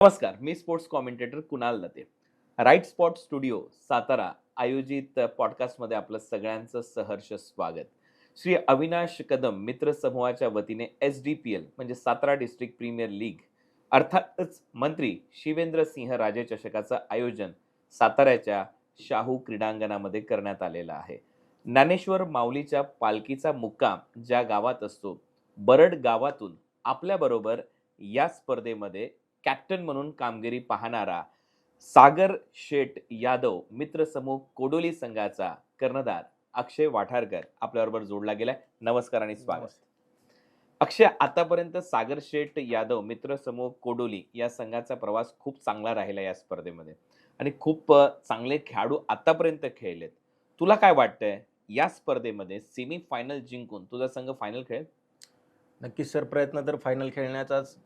नमस्कार, मी sports commentator Kunal Late. Right Spot Studio Satara आयोजित पॉडकास्टमध्ये आपलं सगळ्यांचं सहर्ष स्वागत. श्री अविनाश कदम मित्र समूहाच्या वतीने SDPL म्हणजे सातारा डिस्ट्रिक्ट प्रीमियर लीग अर्थातच मंत्री शिवेंद्र सिंह राजे चषकाचं आयोजन साताऱ्याच्या शाहू क्रीडांगणामध्ये करण्यात आलेलं आहे. ज्ञानेश्वर माऊलीच्या पालखीचा मुक्काम ज्या गावात असतो, बरड गावातून आपल्याबरोबर या स्पर्धेमध्ये कॅप्टन म्हणून कामगिरी पाहणारा सागर शेठ यादव मित्रसमूह कोडोली संघाचा कर्णधार अक्षय वाठारकर आपल्याबरोबर जोडला गेलाय. नमस्कार आणि स्वागत. नमस्ते. अक्षय, आतापर्यंत सागर शेठ यादव मित्रसमूह कोडोली या संघाचा प्रवास खूप चांगला राहिला या स्पर्धेमध्ये आणि खूप चांगले खेळाडू आतापर्यंत खेळलेत. तुला काय वाटतंय या स्पर्धेमध्ये सेमी फायनल जिंकून तुझा संघ फायनल खेळेल? नक्कीच सर, प्रयत्न तर फायनल खेळण्याचाच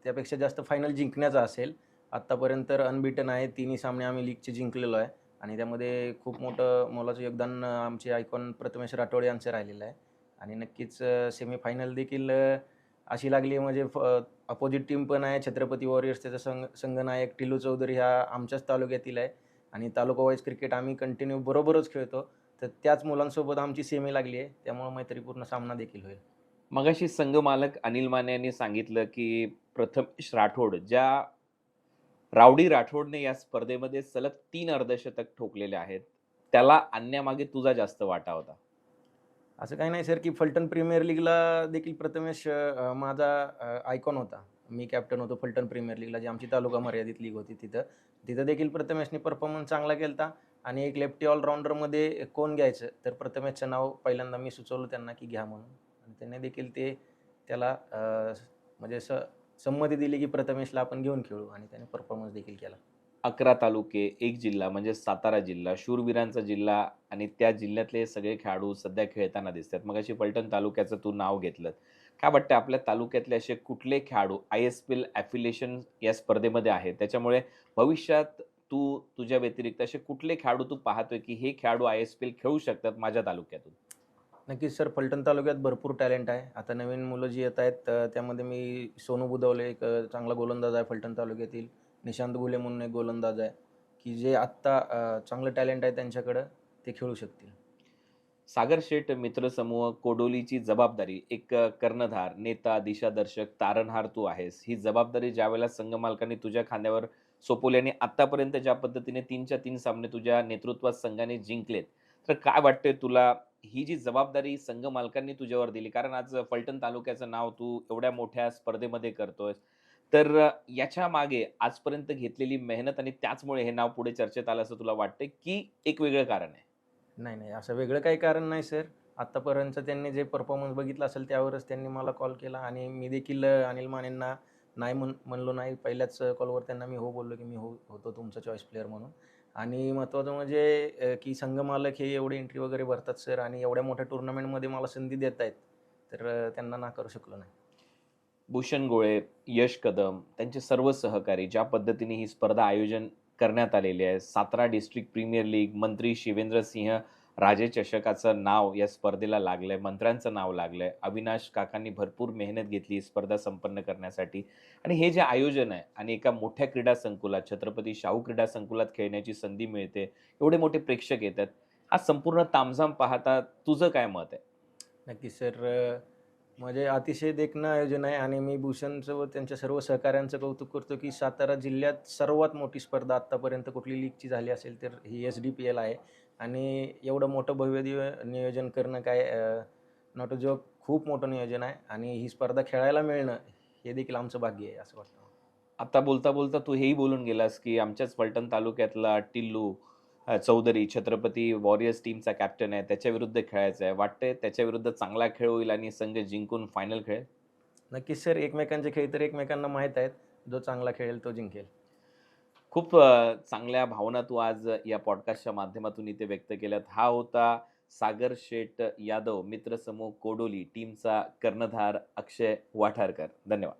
त्यापेक्षा जास्त फायनल जिंकण्याचा असेल. आत्तापर्यंत तर अनबीटन आहे. तिन्ही सामने आम्ही लीगचे जिंकलेलो आहे आणि त्यामध्ये खूप मोठं मोलाचं योगदान आमचे आयकॉन प्रथमेश राठोड यांचं राहिलेलं आहे आणि नक्कीच सेमीफायनल देखील अशी लागली म्हणजे अपोजिट टीम पण आहे. छत्रपती वॉरियर्स त्याचा संघनायक टिल्लू चौधरी हा आमच्याच तालुक्यातील आहे आणि तालुका वाईज क्रिकेट आम्ही कंटिन्यू बरोबरच खेळतो. तर त्याच मुलांसोबत आमची सेमी लागली आहे. त्यामुळे मैत्रीपूर्ण सामना देखील होईल. मगाशी संघ मालक अनिल माने यांनी सांगितलं की प्रथमेश राठोड ज्या रावडी राठोडने या स्पर्धेमध्ये सलग 3 अर्धशतक ठोकलेले आहेत, त्याला आणण्यामागे तुझा जास्त वाटा होता. असं काही नाही सर, की फलटण प्रीमियर लीगला देखील प्रथमेश माझा आयकॉन होता. मी कॅप्टन होतो फलटण प्रीमियर लीगला, जी आमची तालुका मर्यादित लीग होती तिथं. तिथं देखील प्रथमेशने परफॉर्मन्स चांगला केला आणि एक लेफ्टी ऑलराऊंडरमध्ये कोण घ्यायचं, तर प्रथमेशचं नाव पहिल्यांदा मी सुचवलं त्यांना, की घ्या म्हणून आणि त्यांनी देखील त्याला म्हणजे संमती दिली, की प्रथमेशला आपण घेऊन खेळू आणि त्याने परफॉर्मन्स देखील केला. 11 तालुके, एक जिल्हा म्हणजे सातारा जिल्हा, शूरवीरांचा जिल्हा आणि त्या जिल्ह्यातले सगळे खेळाडू सध्या खेळताना दिसतात. मगाशी फलटण तालुक्याचं तू नाव घेतलं. काय वाटतं आपल्या तालुक्यातले असे कुठले खेळाडू ISPL ॲफिलिएशन या स्पर्धेमध्ये आहेत, त्याच्यामुळे भविष्यात तुझ्या व्यतिरिक्त असे कुठले खेळाडू तू पाहतोय, की हे खेळाडू ISPL खेळू शकतात माझ्या तालुक्यातून? नक्कीच सर, फलटण तालुक्यात भरपूर टॅलेंट आहे. आता नवीन मुलं जी येत आहेत त्यामध्ये मी सोनू बुदवले एक चांगला गोलंदाज आहे फलटण तालुक्यातील. निशांत घुले म्हणून एक गोलंदाज आहे, की जे आत्ता चांगलं टॅलेंट आहे त्यांच्याकडं, ते खेळू शकतील. सागर शेठ मित्रसमूह कोडोलीची जबाबदारी एक कर्णधार, नेता, दिशादर्शक, तारणहार तू आहेस. ही जबाबदारी ज्यावेळेला संघ मालकांनी तुझ्या खांद्यावर सोपवली आणि आत्तापर्यंत ज्या पद्धतीने 3च्या 3 सामने तुझ्या नेतृत्वात संघाने जिंकलेत, तर काय वाटतंय तुला ही जी जबाबदारी संघ मालकांनी तुझ्यावर दिली? कारण आज फलटण तालुक्याचं नाव तू एवढ्या मोठ्या स्पर्धेमध्ये करतोयस. तर याच्या मागे आजपर्यंत घेतलेली मेहनत आणि त्याचमुळे हे नाव पुढे चर्चेत आलं असं तुला वाटतंय, की एक वेगळं कारण आहे? नाही, नाही. असं वेगळं काही कारण नाही सर. आत्तापर्यंत त्यांनी जे परफॉर्मन्स बघितला असेल त्यावरच त्यांनी मला कॉल केला आणि मी देखील अनिल मानेंना नाही म्हणलो नाही. पहिल्याच कॉलवर त्यांना मी हो बोललो, की मी होतो तुमचा चॉईस प्लेयर म्हणून. आणि महत्त्वाचं म्हणजे की संघ मालक हे एवढे एंट्री वगैरे भरतात सर आणि एवढ्या मोठ्या टुर्नामेंटमध्ये मला संधी देत आहेत. तर त्यांना नाकारू शकलो नाही. भूषण गोळे, यश कदम, त्यांचे सर्व सहकारी ज्या पद्धतीने ही स्पर्धा आयोजन करण्यात आलेली आहे. सातारा डिस्ट्रिक्ट प्रीमियर लीग, मंत्री शिवेंद्र सिंह राजे चषकाचं नाव या स्पर्धेला लागलंय, मंत्र्यांचं नाव लागलंय. अविनाश काकांनी भरपूर मेहनत घेतली ही स्पर्धा संपन्न करण्यासाठी आणि हे जे आयोजन आहे आणि एका मोठ्या क्रीडा संकुलात, छत्रपती शाहू क्रीडा संकुलात खेळण्याची संधी मिळते. एवढे मोठे प्रेक्षक येतात. हा संपूर्ण तामझाम पाहता तुझं काय मत आहे? नक्कीच सर. म्हणजे अतिशय देखणं आयोजन आहे आणि मी भूषणचं व त्यांच्या सर्व सहकाऱ्यांचं कौतुक करतो, की सातारा जिल्ह्यात सर्वात मोठी स्पर्धा आत्तापर्यंत कुठली लीगची झाली असेल तर ही SDPL आहे आणि एवढं मोठं भव्य-दिव्य नियोजन करणं काय नॉट अ जोक, खूप मोठं नियोजन आहे आणि ही स्पर्धा खेळायला मिळणं हे देखील आमचं भाग्य आहे असं वाटतं. आता बोलता-बोलता तू हेही बोलून गेलास, की आमच्याच फलटण तालुक्यातला टिल्लू चौधरी छत्रपती वॉरियर्स टीमचा कॅप्टन आहे. त्याच्याविरुद्ध खेळायचं आहे. वाटतंय त्याच्याविरुद्ध चांगला खेळ होईल आणि संघ जिंकून फायनल खेळेल? नक्कीच सर, एकमेकांचे खेळ तर एकमेकांना माहीत आहेत. जो चांगला खेळेल तो जिंकेल. खूप चांगल्या भावना तू आज या पॉडकास्टच्या माध्यमातून इथे व्यक्त केल्यात. हा होता सागर शेठ यादव मित्रसमूह कोडोली टीमचा कर्णधार अक्षय वाठारकर. धन्यवाद.